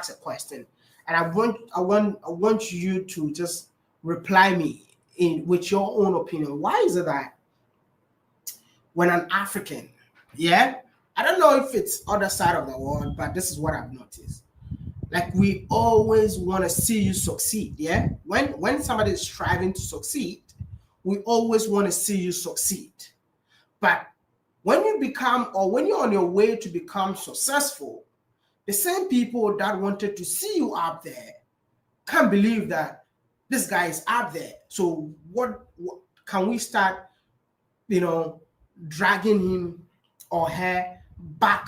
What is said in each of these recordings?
a question, and I want you to just reply me in with your own opinion. Why is it that when an African, yeah, I don't know if it's other side of the world, but this is what I've noticed. Like we always want to see you succeed, yeah. When somebody is striving to succeed, we always want to see you succeed. But when you become or when you're on your way to become successful, the same people that wanted to see you up there can't believe that this guy is up there. So what can we start, dragging him or her back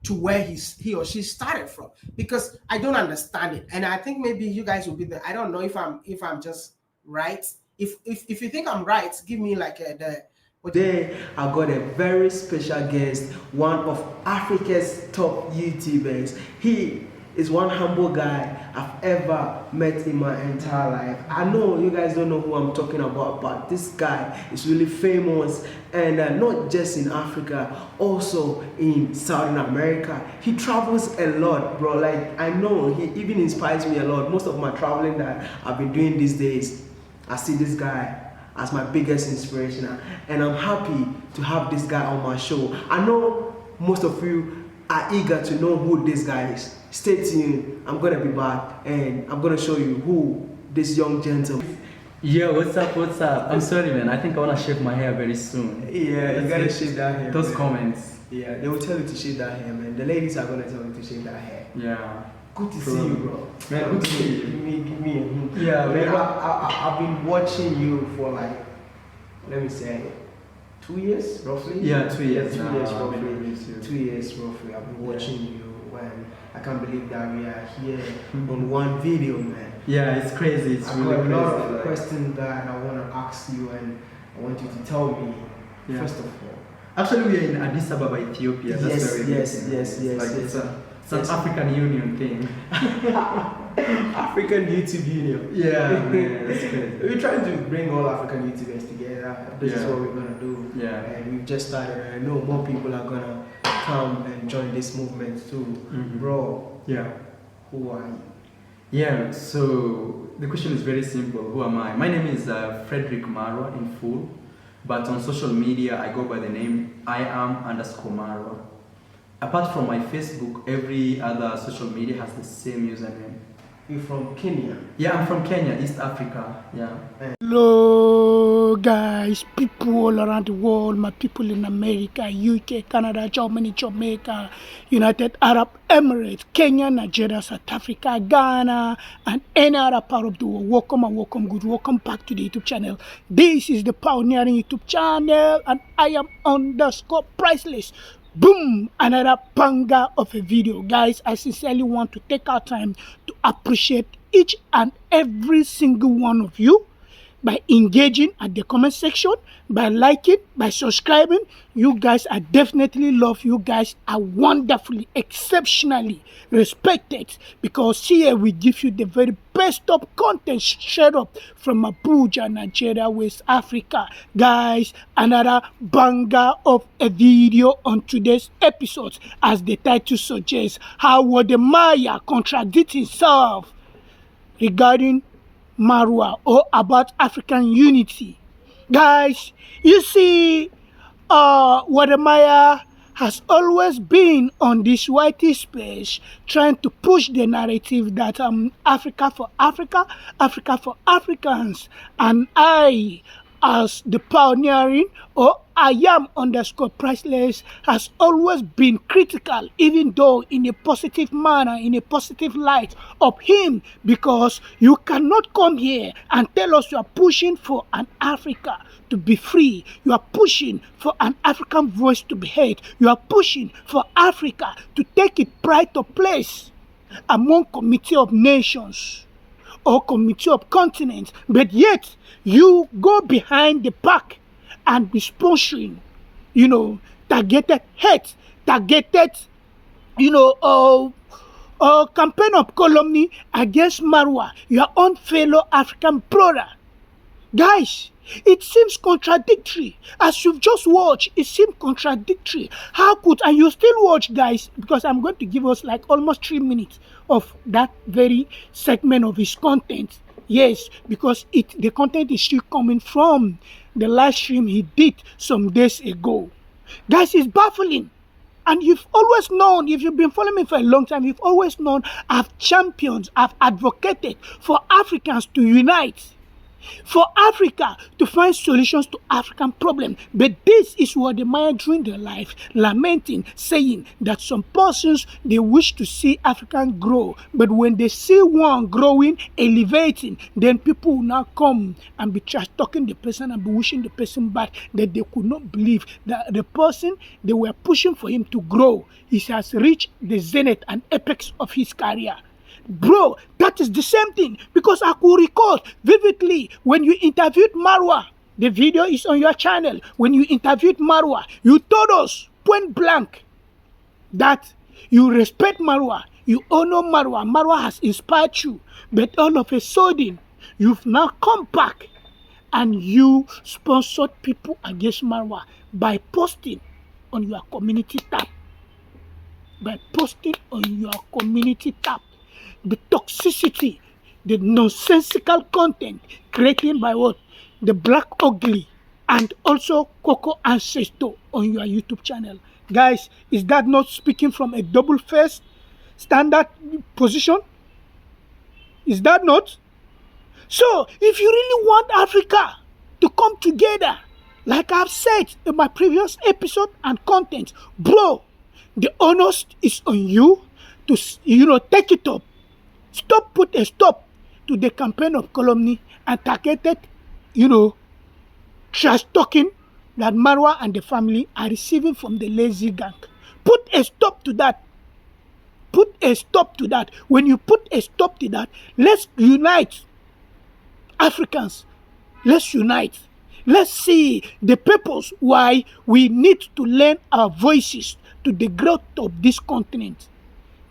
to where he or she started from? Because I don't understand it, and I think maybe you guys will be there. I don't know if I'm just right. If you think I'm right, give me like the. Today, I got a very special guest, one of Africa's top YouTubers. He is one humble guy I've ever met in my entire life. I know you guys don't know who I'm talking about, but this guy is really famous, and not just in Africa, also in Southern America. He travels a lot, bro. Like, I know he even inspires me a lot. Most of my traveling that I've been doing these days, I see this guy as my biggest inspiration, and I'm happy to have this guy on my show. I know most of you are eager to know who this guy is. Stay tuned. I'm gonna be back and I'm gonna show you who this young gentleman. Yeah, what's up? I'm sorry, man. I think I wanna shave my hair very soon. Yeah, you gotta shave that hair. Those man. comments. Yeah, they will tell you to shave that hair, man. The ladies are gonna tell you to shave that hair. Yeah. Good to see you, bro. Man, good to see you. Give me a hint. Yeah, man. man. I've been watching you for like, let me say, 2 years roughly. Yeah, 2 years. 2 years roughly. 2 2 years roughly. I've been watching you, and I can't believe that we are here on one video, man. Yeah, it's crazy. It's I've really got a lot crazy. of questions that I want to ask you, and I want you to tell me. Yeah. First of all. Actually, we are in Addis Ababa, Ethiopia. That's Yes, where we're yes, meeting. yes, yes, Like yes. it's an African Union thing. African YouTube Union. Yeah, man, that's crazy. We're trying to bring all African YouTubers together. This is Yeah. what we're gonna do. Yeah. And we've just started, and I know more people are gonna come and join this movement too. Mhm. Bro, Yeah. who are you? Yeah, so the question is very simple. Who am I? My name is Frederick Marwa in full, but on social media I go by the name @Marwa. Apart from my Facebook, every other social media has the same username. You're from Kenya. Yeah, I'm from Kenya, East Africa. Yeah. Hello guys, people all around the world, my people in America, UK, Canada, Germany, Jamaica, United Arab Emirates, Kenya, Nigeria, South Africa, Ghana, and any other part of the world. Welcome and welcome good. Welcome back to the YouTube channel. This is the Pioneering YouTube channel, and I am underscore priceless. Boom, another banger of a video. Guys, I sincerely want to take our time to appreciate each and every single one of you by engaging at the comment section, by liking, by subscribing. You guys are definitely loved. You guys are wonderfully, exceptionally respected, because here we give you the very best of content straight up from Abuja, Nigeria, West Africa. Guys, another banger of a video on today's episode. As the title suggests, how WODE MAYA contradicts himself regarding Marwa or about African unity. Guys, you see, WODE MAYA has always been on this whitey space trying to push the narrative that Africa for Africa, Africa for Africans, and I, as the pioneering, or I am underscore priceless, has always been critical, even though in a positive manner, in a positive light of him, because you cannot come here and tell us you are pushing for an Africa to be free. You are pushing for an African voice to be heard. You are pushing for Africa to take its rightful place among committee of nations or committee of continents, but yet you go behind the back and be sponsoring, targeted hate, targeted, campaign of calumny against Marwa, your own fellow African brother. Guys, it seems contradictory. As you've just watched, it seems contradictory. How could, and you still watch, guys, because I'm going to give us like almost 3 minutes of that very segment of his content. Yes, because the content is still coming from the live stream he did some days ago. Guys, it's baffling. And you've always known, if you've been following me for a long time, you've always known I've championed, I've advocated for Africans to unite, for Africa to find solutions to African problems. But this is what the Maya during their life, lamenting, saying that some persons, they wish to see African grow. But when they see one growing, elevating, then people will now come and be trash talking the person and be wishing the person back, that they could not believe that the person they were pushing for him to grow, he has reached the zenith and apex of his career. Bro, that is the same thing, because I could recall vividly when you interviewed Marwa. The video is on your channel. When you interviewed Marwa, you told us point blank that you respect Marwa, you honor Marwa. Marwa has inspired you, but all of a sudden, you've now come back and you sponsored people against Marwa by posting on your community tab. By posting on your community tab. The toxicity, the nonsensical content created by what? The Black Ugly and also Coco Ancestor on your YouTube channel. Guys, is that not speaking from a double-faced standard position? Is that not? So, if you really want Africa to come together, like I've said in my previous episode and content, bro, the onus is on you to, take it up. Put a stop to the campaign of calumny and targeted, trash talking that Marwa and the family are receiving from the lazy gang. Put a stop to that. Put a stop to that. When you put a stop to that, let's unite Africans. Let's unite. Let's see the purpose why we need to lend our voices to the growth of this continent.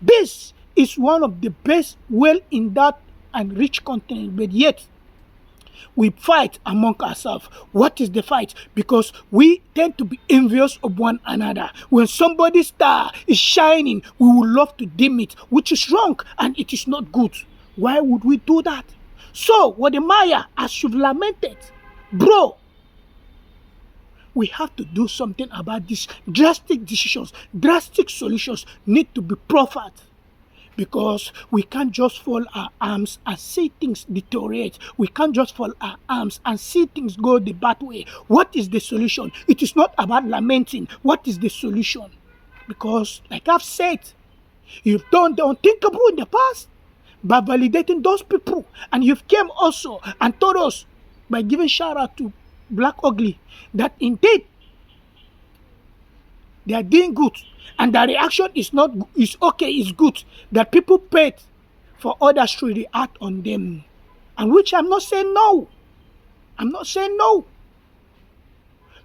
This is one of the best, well-endowed and rich continents, but yet we fight among ourselves. What is the fight? Because we tend to be envious of one another. When somebody's star is shining, we will love to dim it, which is wrong and it is not good. Why would we do that? So, WODE Maya, as you've lamented, bro, we have to do something about these drastic decisions. Drastic solutions need to be proffered. Because we can't just fold our arms and see things deteriorate. We can't just fold our arms and see things go the bad way. What is the solution? It is not about lamenting. What is the solution? Because, like I've said, you've done the unthinkable in the past by validating those people. And you've came also and told us by giving shout out to Black Ugly that indeed they are doing good. And the reaction is okay, is good. That people paid for others to react on them. And which I'm not saying no. I'm not saying no.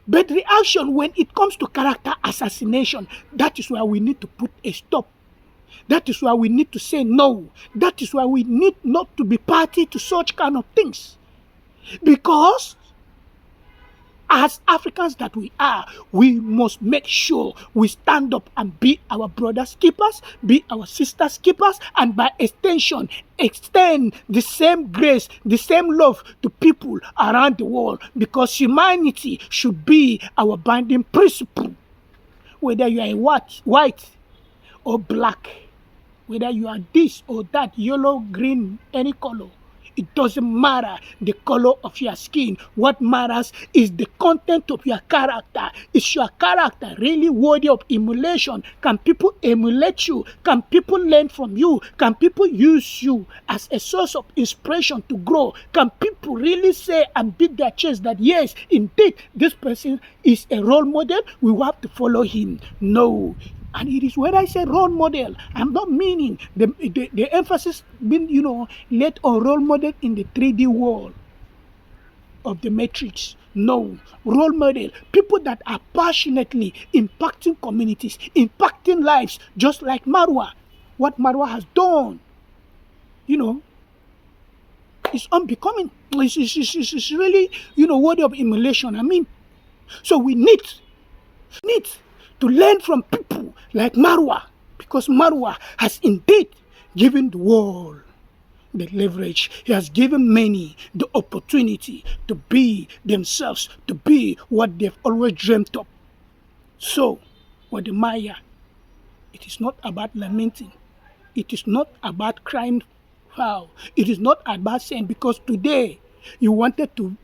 But reaction when it comes to character assassination, that is why we need to put a stop. That is why we need to say no. That is why we need not to be party to such kind of things. Because as Africans that we are, we must make sure we stand up and be our brothers' keepers, be our sisters' keepers, and by extension, extend the same grace, the same love to people around the world, because humanity should be our binding principle. Whether you are white or black, whether you are this or that, yellow, green, any color, it doesn't matter the color of your skin. What matters is the content of your character. Is your character really worthy of emulation? Can people emulate you? Can people learn from you? Can people use you as a source of inspiration to grow? Can people really say and beat their chest that yes, indeed, this person is a role model, we will have to follow him? No. And it is when I say role model, I'm not meaning the emphasis being, laid on role model in the 3D world of the matrix. No, role model, people that are passionately impacting communities, impacting lives, just like Marwa. What Marwa has done, is unbecoming. It's really, worthy of emulation. I mean, so we need to learn from people like Marwa, because Marwa has indeed given the world the leverage. He has given many the opportunity to be themselves, to be what they've always dreamt of. So, WODE MAYA, it is not about lamenting. It is not about crying foul. It is not about saying because today you wanted to,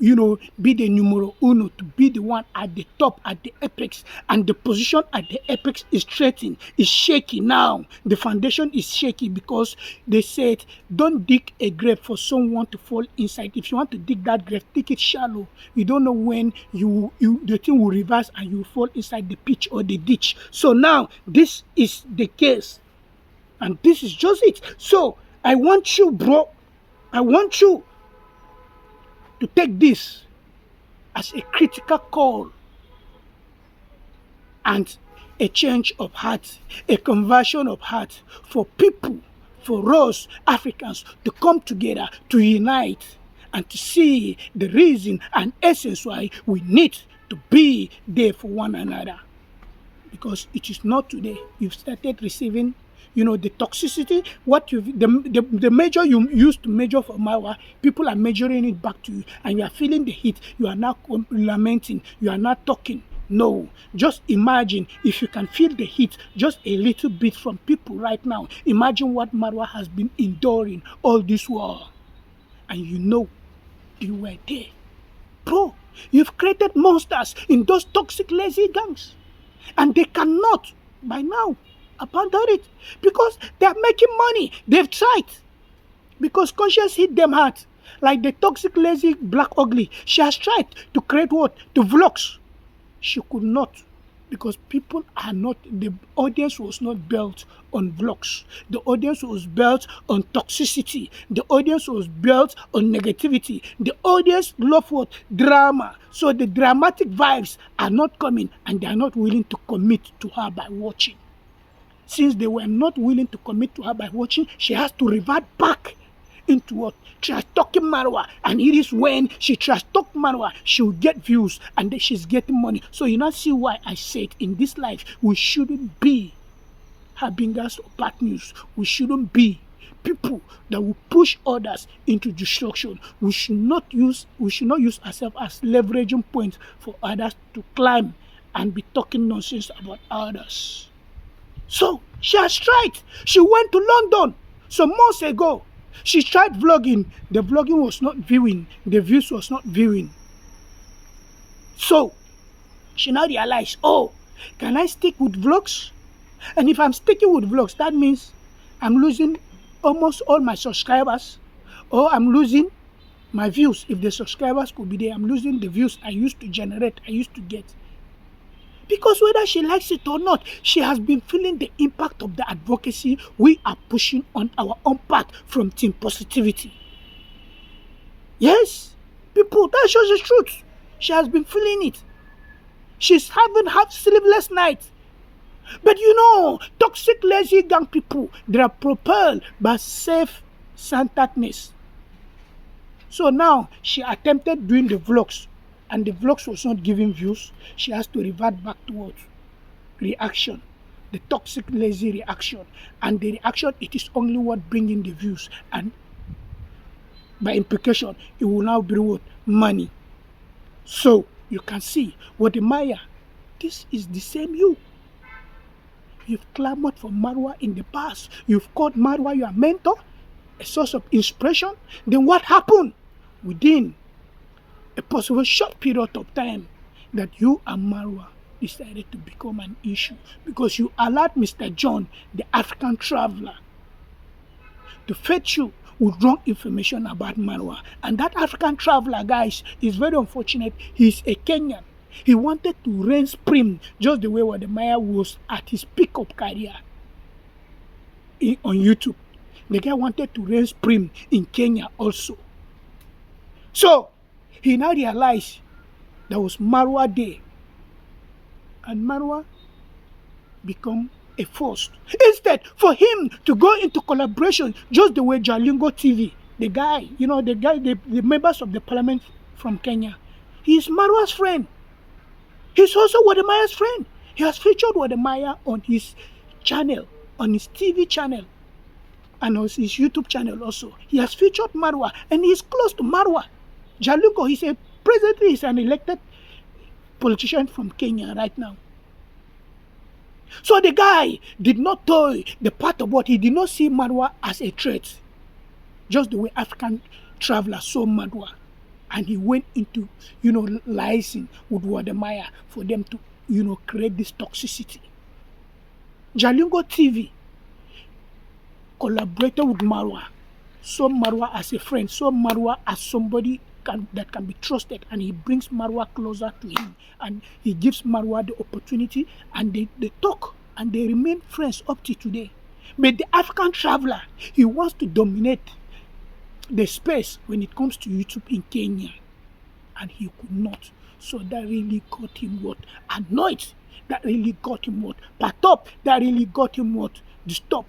be the numero uno, to be the one at the top, at the apex, and the position at the apex is threatened, is shaky now. The foundation is shaky because they said, don't dig a grave for someone to fall inside. If you want to dig that grave, dig it shallow. You don't know when the thing will reverse and you fall inside the pitch or the ditch. So now this is the case. And this is just it. So I want you, bro, I want you to take this as a critical call and a change of heart, a conversion of heart for people, for us Africans to come together, to unite, and to see the reason and essence why we need to be there for one another. Because it is not today. You've started receiving, the toxicity, the measure you used to measure for Marwa, people are measuring it back to you, and you are feeling the heat. You are now lamenting. You are not talking. No, just imagine if you can feel the heat just a little bit from people right now. Imagine what Marwa has been enduring all this while, and you were there, bro. You've created monsters in those toxic, lazy gangs. And they cannot, by now, abandon it because they are making money. They've tried. Because conscience hit them hard. Like the toxic, lazy, black, ugly. She has tried to create what? The vlogs. She could not. Because people are not, the audience was not built on vlogs. The audience was built on toxicity. The audience was built on negativity. The audience love what? Drama. So the dramatic vibes are not coming and they are not willing to commit to her by watching. Since they were not willing to commit to her by watching, she has to revert back into what? Trash talking Marwa. And it is when she trash talk Marwa, she will get views and then she's getting money. So you now see why I said in this life we shouldn't be harbingers of bad news. We shouldn't be people that will push others into destruction. We should not use ourselves as leveraging points for others to climb and be talking nonsense about others. So she has tried. She went to London some months ago. She tried vlogging. The vlogging was not viewing. The views was not viewing. So she now realized, can I stick with vlogs? And if I'm sticking with vlogs, that means I'm losing almost all my subscribers, or I'm losing my views. If the subscribers could be there, I'm losing the views I used to generate, I used to get. Because whether she likes it or not, she has been feeling the impact of the advocacy we are pushing on our own path from Team Positivity. Yes, people, that shows the truth. She has been feeling it. She's having sleepless nights. But toxic, lazy gang people, they are propelled by self-centeredness. So now she attempted doing the vlogs, and the vlogs was not giving views. She has to revert back towards reaction, the toxic, lazy reaction. And the reaction, it is only what bringing the views. And by implication, it will now bring what? Money. So you can see, WODE MAYA, this is the same you. You've clamored for Marwa in the past. You've called Marwa your mentor, a source of inspiration. Then what happened? Within a possible short period of time, that you and Marwa decided to become an issue because you allowed Mr. John, the African traveler, to fetch you with wrong information about Marwa. And that African traveler, guys, is very unfortunate. He's a Kenyan. He wanted to reign supreme just the way WODE MAYA was at his peak of career on YouTube. The guy wanted to reign supreme in Kenya also. So he now realized there was Marwa there. And Marwa become a force. Instead, for him to go into collaboration just the way Jalingo TV, the members of the parliament from Kenya, he is Marwa's friend. He's also WODE MAYA's friend. He has featured WODE MAYA on his channel, on his TV channel. and on his YouTube channel also, he has featured Marwa, and he's close to Marwa. Jalugo, presently he's an elected politician from Kenya right now. So the guy did not toy the part of what he did not see Marwa as a threat, just the way African travelers saw Marwa. And he went into, liaising with WODE MAYA for them to, create this toxicity. Jalingo TV collaborated with Marwa, saw Marwa as a friend, saw Marwa as somebody that can be trusted, and he brings Marwa closer to him, and he gives Marwa the opportunity, and they talk, and they remain friends up to today. But the African traveler, he wants to dominate the space when it comes to YouTube in Kenya, and he could not. So that really got him what? Annoyed. That really got him what? Packed up. That really got him what? Disturbed.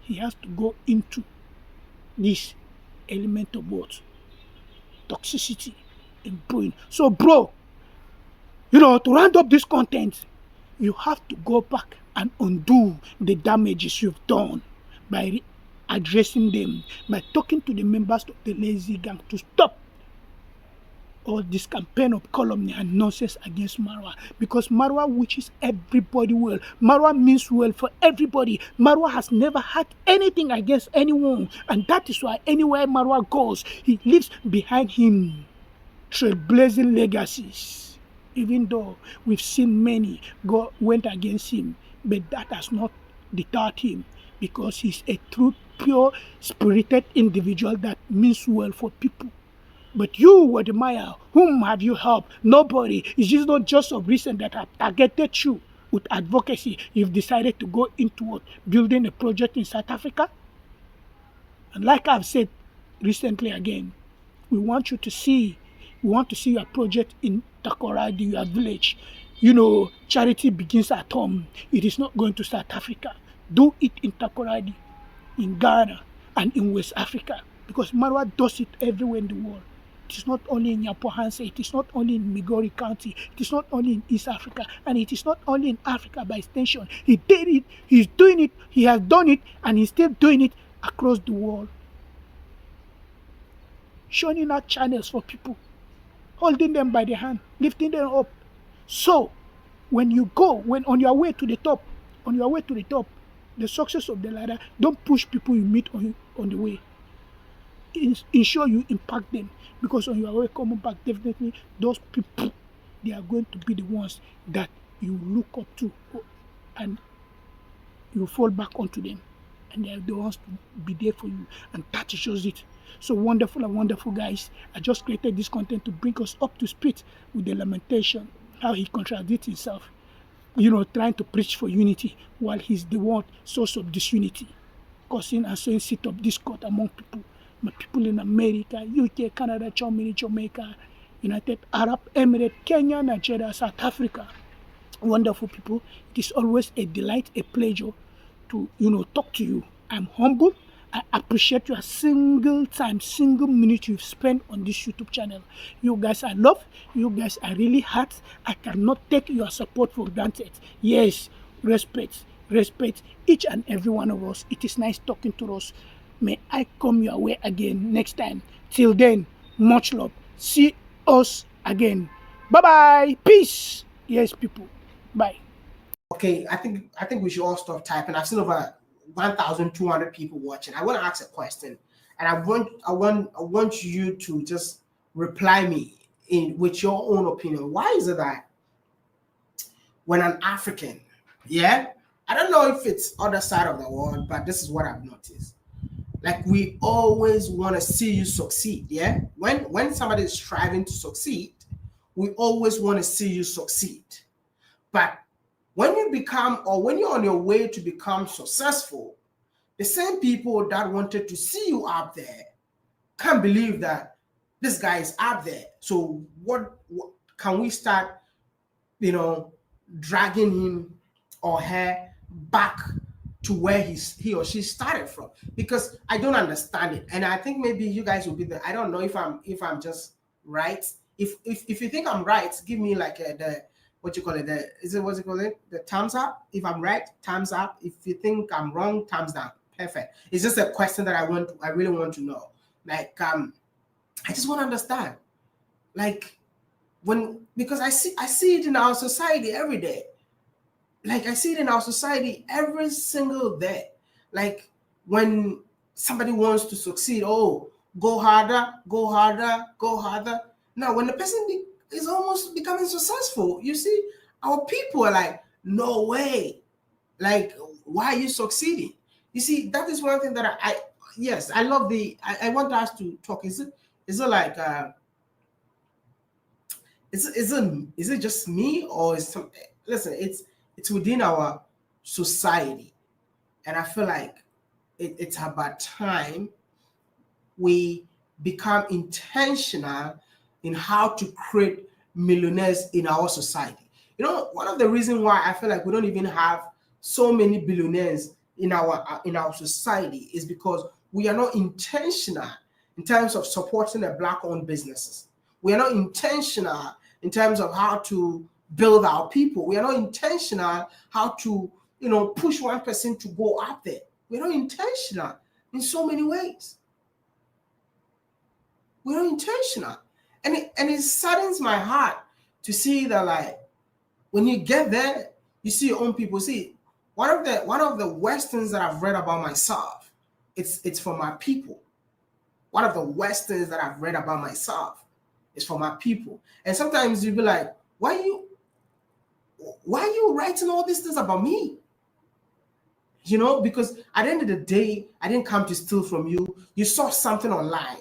He has to go into this element of what? Toxicity and brewing. So, bro, to round up this content, you have to go back and undo the damages you've done by addressing them, by talking to the members of the lazy gang to stop all this campaign of calumny and nonsense against Marwa, because Marwa wishes everybody well. Marwa means well for everybody. Marwa has never had anything against anyone, and that is why anywhere Marwa goes, he leaves behind him trailblazing legacies. Even though we've seen many went against him, but that has not deterred him, because he's a true, pure, spirited individual that means well for people. But you, WODE MAYA, whom have you helped? Nobody. It's just not just of recent that have targeted you with advocacy. You've decided to go into what? Building a project in South Africa? And like I've said recently again, we want to see your project in Takoradi, your village. Charity begins at home. It is not going to South Africa. Do it in Takoradi, in Ghana, and in West Africa, because Marwa does it everywhere in the world. It is not only in Nyapohanse, it is not only in Migori County, it is not only in East Africa, and it is not only in Africa by extension. He did it, he's doing it, he has done it, and he's still doing it across the world. Showing out channels for people, holding them by the hand, lifting them up. So, when on your way to the top, the success of the ladder, don't push people you meet on the way. Ensure you impact them, because on your way coming back, definitely those people, they are going to be the ones that you look up to, and you fall back onto them, and they are the ones to be there for you, and that shows it. So wonderful and wonderful, guys. I just created this content to bring us up to speed with the lamentation, how he contradicts himself, trying to preach for unity while he's the one source of disunity, causing and sowing seed of discord among people. My people in America, UK, Canada, Germany, Jamaica, United Arab Emirates, Kenya, Nigeria, South Africa. Wonderful people. It is always a delight, a pleasure to, talk to you. I'm humble. I appreciate your single minute you've spent on this YouTube channel. You guys I love. You guys are really hard. I cannot take your support for granted. Yes, respect each and every one of us. It is nice talking to us. May I come your way again next time. Till then, much love. See us again. Bye-bye. Peace. Yes, people. Bye. Okay, I think we should all stop typing. I've seen over 1,200 people watching. I want to ask a question, and I want you to just reply me with your own opinion. Why is it that when an African, I don't know if it's other side of the world, but this is what I've noticed. Like, we always want to see you succeed, When somebody is striving to succeed, we always want to see you succeed. But when you when you're on your way to become successful, the same people that wanted to see you up there can't believe that this guy is up there. So what can we start, dragging him or her back to where he or she started from? Because I don't understand it, and I think maybe you guys will be there. I don't know if I'm just right. If you think I'm right, give me like the thumbs up. If I'm right, thumbs up. If you think I'm wrong, thumbs down. Perfect. It's just a question that I really want to know. Like, I just want to understand. Like, because I see it in our society every day. Like, I see it in our society every single day. Like, when somebody wants to succeed, oh, go harder, go harder, go harder. Now, when the person is almost becoming successful, you see, our people are like, no way. Like, why are you succeeding? You see, that is one thing that yes, I love I want us to talk. Is it like is it just me, or is some, listen, it's within our society, and I feel like it's about time we become intentional in how to create millionaires in our society. You know, one of the reasons why I feel like we don't even have so many billionaires in our society is because we are not intentional in terms of supporting the Black-owned businesses. We are not intentional in terms of how to build our people. We are not intentional how to, push one person to go up there. We're not intentional in so many ways. We're not intentional. And it saddens my heart to see that, like, when you get there, you see your own people. See, one of the worst things that I've read about myself, it's for my people. One of the worst things that I've read about myself is for my people. And sometimes you'll be like, why are you writing all these things about me? Because at the end of the day, I didn't come to steal from you. You saw something online.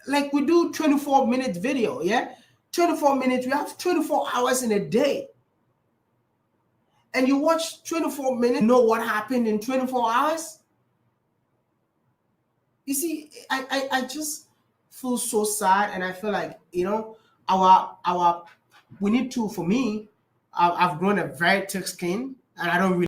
Like, we do 24-minute video, yeah? 24 minutes, we have 24 hours in a day. And you watch 24 minutes, know what happened in 24 hours? You see, I just feel so sad, and I feel like, we need to, for me, I've grown a very thick skin, and I don't really